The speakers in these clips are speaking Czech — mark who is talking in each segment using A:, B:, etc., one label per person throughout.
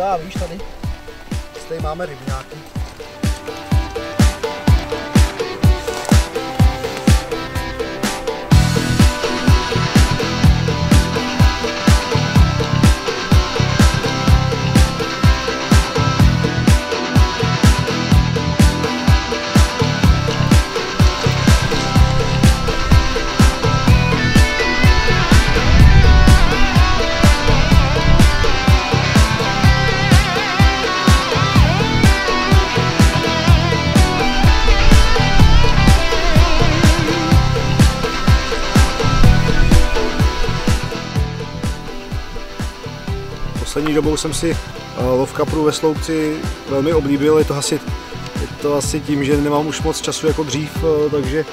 A: bývá, víš, tady máme rybňáky. Poslední dobou jsem si lov kapru ve sloupci velmi oblíbil, je to asi tím, že nemám už moc času jako dřív, takže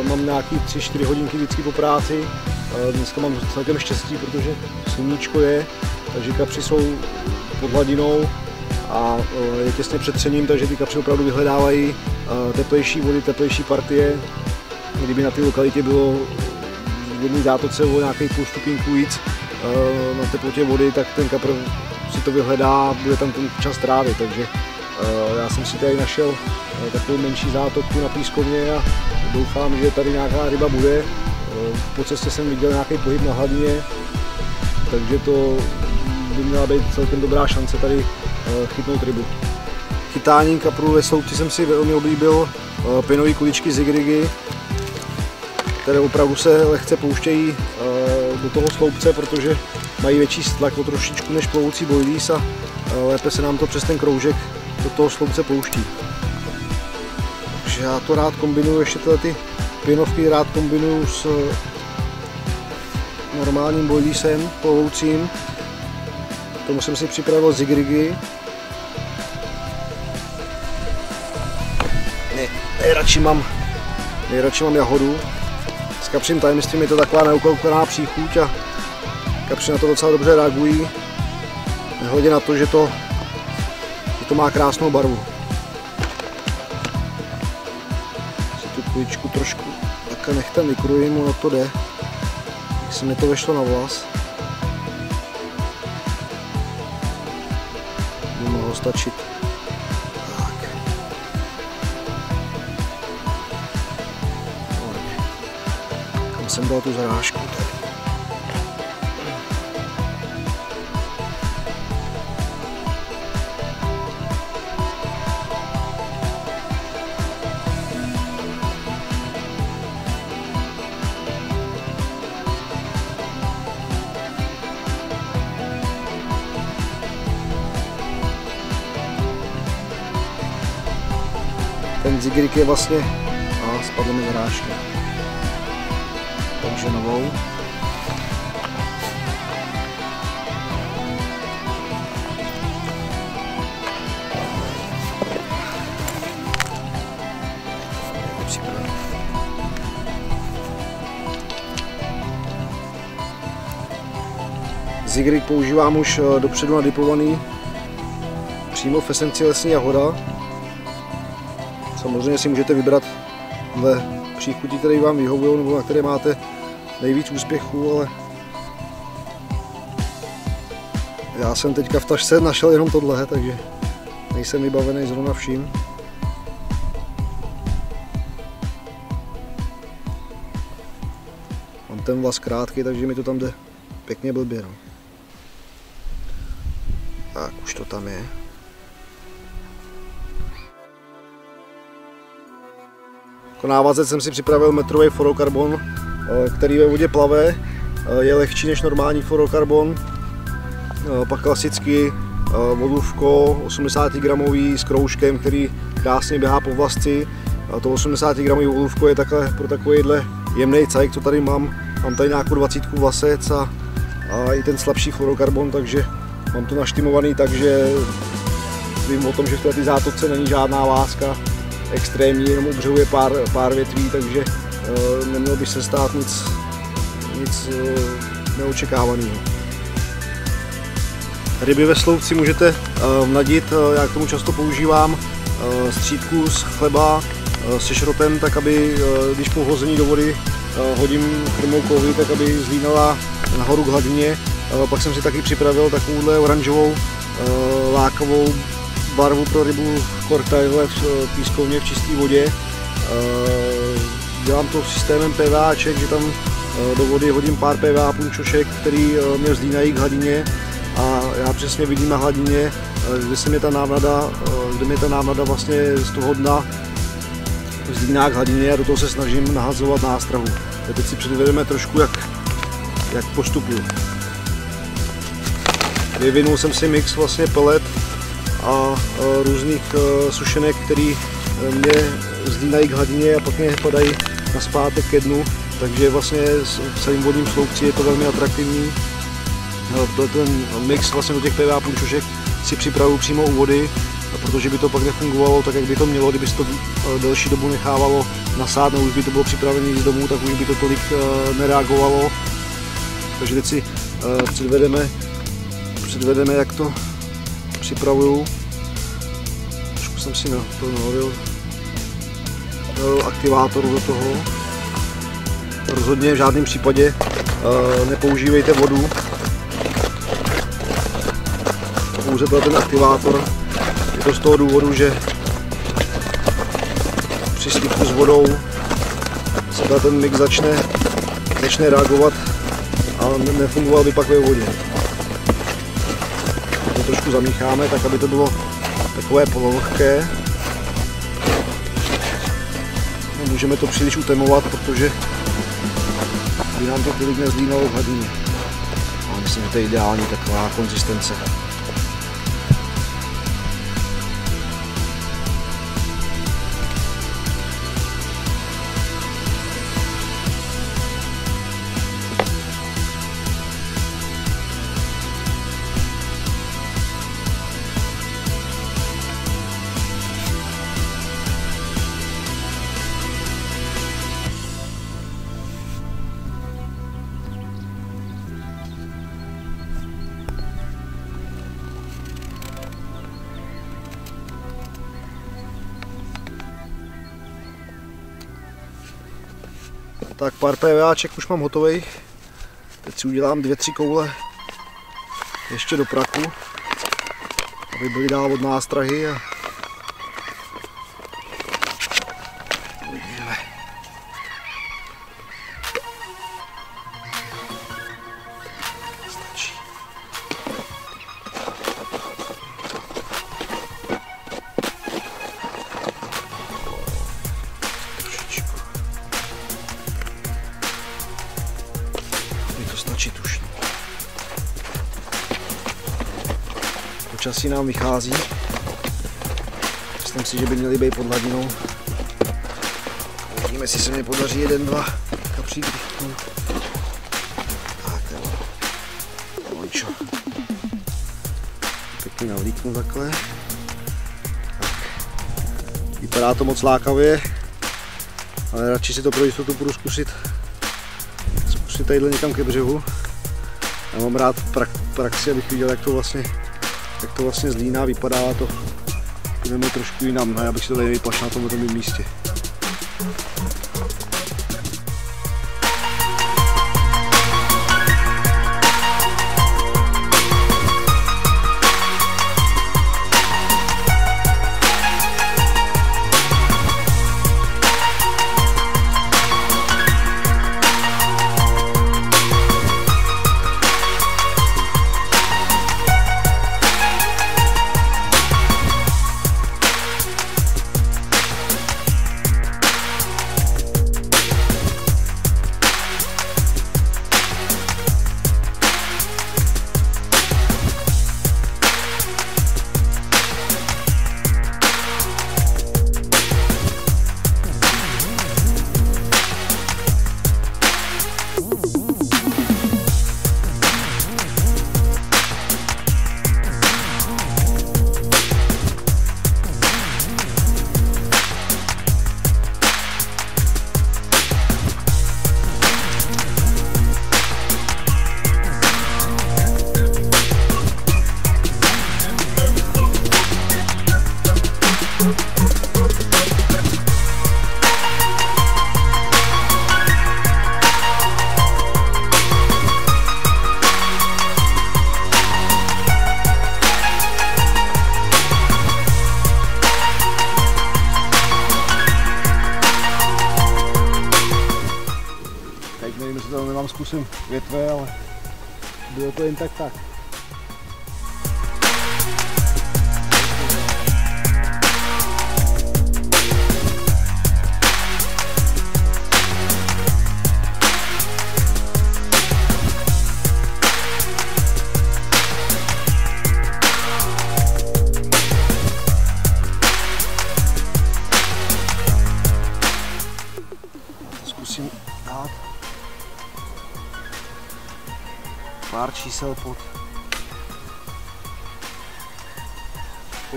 A: mám nějaký 3-4 hodinky vždycky po práci. Dneska mám celkem štěstí, protože sluníčko je, takže kapři jsou pod hladinou a je těsně před třením, takže ty kapři opravdu vyhledávají teplejší vody, teplejší partie. Kdyby na té lokalitě bylo v jedné zátoce o nějakých půl stupínku víc na teplotě vody, tak ten kapr si to vyhledá, bude tam ten čas trávit, takže já jsem si tady našel takovou menší zátokku na pískovně a doufám, že tady nějaká ryba bude. Po cestě jsem viděl nějaký pohyb na hladině, takže to by měla být celkem dobrá šance tady chytnout rybu. Chytání kaprů ve sloupci jsem si velmi oblíbil pěnové kuličky Zigrigy, které opravdu se lehce pouštějí do toho sloupce, protože mají větší tlak o trošičku než plovoucí boilies a lépe se nám to přes ten kroužek do toho sloupce pouští. Takže já to rád kombinuju, ještě ty pěnovky rád kombinuju s normálním boiliesem plovoucím. K tomu jsem si připravil Zigrigy. Nejradši mám jahodu. S kapřím tajemstvím je to taková neukoukaná příchuť a kapři na to docela dobře reagují, nehledě na to, že to má krásnou barvu. Si tu kuličku trošku takhle nechtem vykrojím, ono to jde, tak se mi to vešlo na vlas. By mohlo stačit. Tak. Kam jsem dal tu zarážku tady? Ten Zigrig je vlastně, spadly mi zarážky, takže novou. Zigrig používám už dopředu nadipovaný, přímo v esenci lesní jahoda. Samozřejmě si můžete vybrat dle příchutí, které vám vyhovují nebo na které máte nejvíc úspěchů, ale já jsem teďka v tašce našel jenom tohle, takže nejsem vybavený zrovna vším. Mám ten vlas krátký, takže mi to tam jde pěkně blbě. No. Tak, už to tam je. Jako návazec jsem si připravil metrový fluorokarbon, který ve vodě plave, je lehčí než normální fluorokarbon. Pak klasicky vodůvko 80 gramový s kroužkem, který krásně běhá po vlasci. To 80 gramový vodůvko je takhle pro takovýhle jemný cajk, co tady mám. Mám tady nějakou 20 vlasec a i ten slabší fluorokarbon, takže mám to naštimovaný tak, že vím o tom, že v této zátocce není žádná láska extrémní, jenom ubřehuje pár větví, takže nemělo by se stát nic neočekávaného. Ryby ve sloupci můžete vnadit, já k tomu často používám střídku z chleba se šrotem, tak aby, když po hození do vody hodím krmoukovi, tak aby zlínala nahoru k hladině. Pak jsem si taky připravil takovouhle oranžovou lákavou barvu pro rybu kortajle v pískovně v čisté vodě. Dělám to systémem PVAček, že tam do vody hodím pár PVA punčošek, který mě vzlínají k hladině a já přesně vidím na hladině, kde mě ta návnada vlastně z toho dna vzlíná k hladině a do toho se snažím nahazovat nástrahu. Teď si předvedeme trošku, jak postupuju. Vyvinul jsem si mix vlastně pelet a různých sušenek, které mě vzlínají k hladině a pak mě padají nazpátek ke dnu, takže vlastně v celém vodním sloupci je to velmi atraktivní. Ten mix vlastně do těch PVA punčošek si připravuju přímo u vody, protože by to pak nefungovalo tak, jak by to mělo, kdyby se to delší dobu nechávalo nasádnout, už by to bylo připravené z domů, tak už by to tolik nereagovalo. Takže teď si předvedeme, jak to připravuju. Trošku jsem si nalil aktivátor do toho. Rozhodně v žádném případě nepoužívejte vodu. Pouze ten aktivátor. Je to z toho důvodu, že při styku s vodou se ten mix začne reagovat a nefungoval by pak ve vodě. To trošku zamícháme, tak aby to bylo takové polovlhké. Můžeme to příliš utemovat, protože by nám to tolik nezlínalo v hladině. Ale myslím, že to je ideální taková konzistence. Tak pár PVAček už mám hotový. Teď si udělám 2-3 koule ještě do praku, aby byly dál od nástrahy. A uvidíme. Stačí. Stačí tušně. Počasí nám vychází. Myslím si, že by měly být pod hladinou. Uvidíme, jestli se mi podaří 1-2 kapřík vychnout. Tak jo. Končo. Pěkně navlíknu takhle. Tak. Vypadá to moc lákavě, ale radši si to pro jistotu budu zkusit tadyhle někam ke břehu. Já mám rád praxi, abych viděl, jak to vlastně zlíná, vypadá to jdeme trošku jinam, já bych si to tady vyplašil na tomto místě. nevím, jestli to nemám zkusím větve, ale bylo to jen tak. Zkusím dát pár čísel pod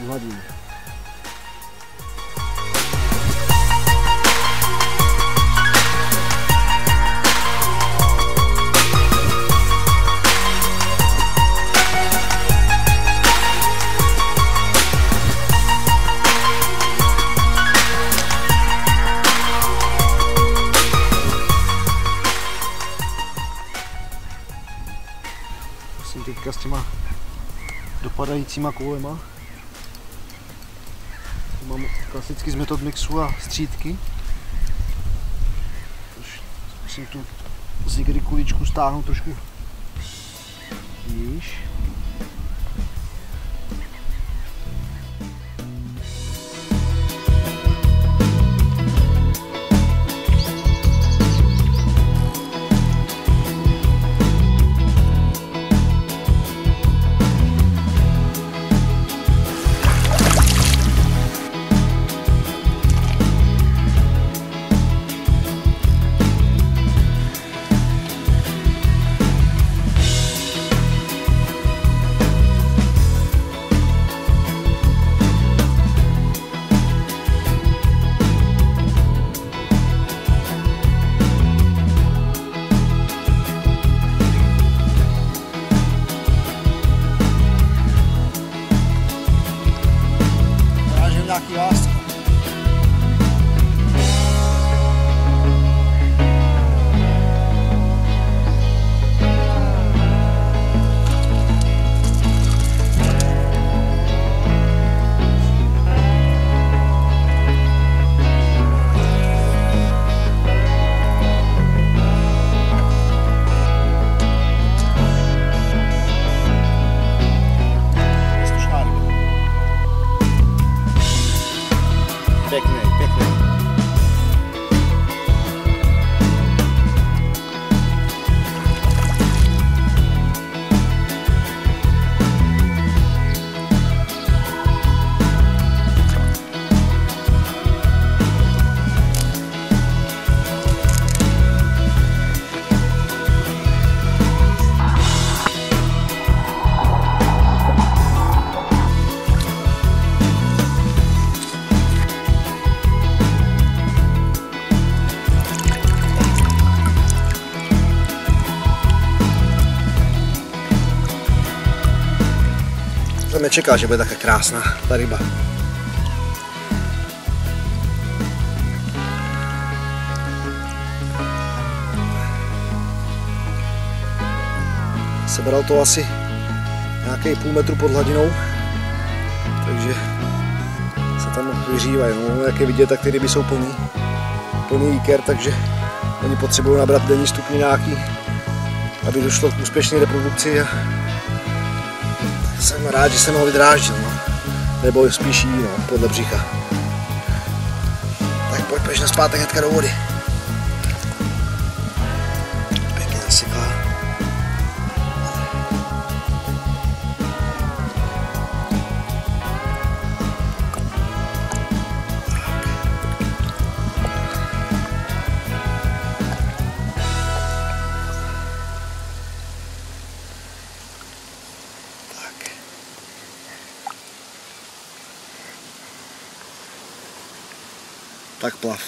A: hladinou. Jsem teďka s těma dopadajícíma koulema. Mám klasicky z metod mixu a střídky. Zkusím tu zigry kuličku stáhnout trošku níž. Nějaký lásky. Pěkný. Jsem nečekal, že bude takhle krásná ta ryba. Sebral to asi nějaký půl metru pod hladinou, takže se tam vyřívají. No, jak je vidět, tak ty ryby jsou plný jíker, takže oni potřebují nabrat denní stupně nějaký, aby došlo k úspěšné reprodukci. Jsem rád, že jsem ho vydráždil, no. Nebo spíš jí, no, podle břicha. Tak pojď naspátek hnedka do vody. Pěkně zasyklá. Tak plav.